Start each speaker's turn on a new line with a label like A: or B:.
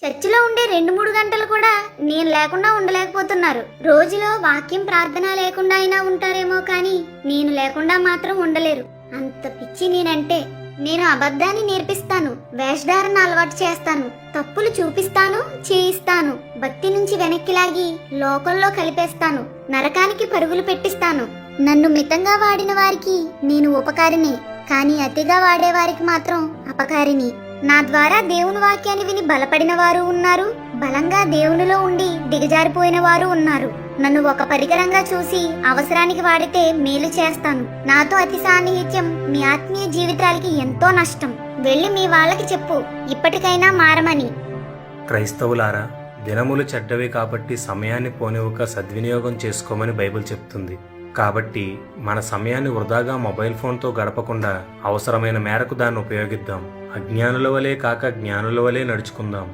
A: చర్చిలో ఉండే 2-3 గంటలు కూడా నేను లేకుండా ఉండలేకపోతున్నారు. రోజులో వాక్యం ప్రార్థన లేకుండా అయినా ఉంటారేమో కానీ నేను లేకుండా మాత్రం ఉండలేరు. అంత పిచ్చి నేనంటే. నేను అబద్ధాన్ని నేర్పిస్తాను, వేషధారణ అలవాటు చేస్తాను, తప్పులు చూపిస్తాను, చేయిస్తాను, భక్తి నుంచి వెనక్కి లాగి లోకంలో కలిపేస్తాను, నరకానికి పరుగులు పెట్టిస్తాను. నన్ను మితంగా వాడిన వారికి నేను ఉపకారిని, కానీ అతిగా వాడేవారికి మాత్రం అపకారిని. నా ద్వారా దేవుని వాక్యాన్ని విని బలపడిన వారు ఉన్నారు, బలంగా దేవునిలో ఉండి దిగజారిపోయిన వారు ఉన్నారు. నన్ను ఒక పరికరంగా చూసి అవసరానికి వాడితే మేలు చేస్తాను. నాతో అతి సాన్నిహిత్యం మీ ఆత్మీయ జీవితాలకి ఎంతో నష్టం. వెళ్ళి మీ వాళ్ళకి చెప్పు, ఇప్పటికైనా మారమని.
B: క్రైస్తవులారా, దినములు చెడ్డవి కాబట్టి సమయాన్ని పోనివ్వక సద్వినియోగం చేసుకోమని బైబిల్ చెప్తుంది. కాబట్టి మన సమయాన్ని వృధాగా మొబైల్ ఫోన్తో గడపకుండా అవసరమైన మేరకు దాన్ని ఉపయోగిద్దాం. అజ్ఞానుల వలె కాక జ్ఞానుల వలె నడుచుకుందాం.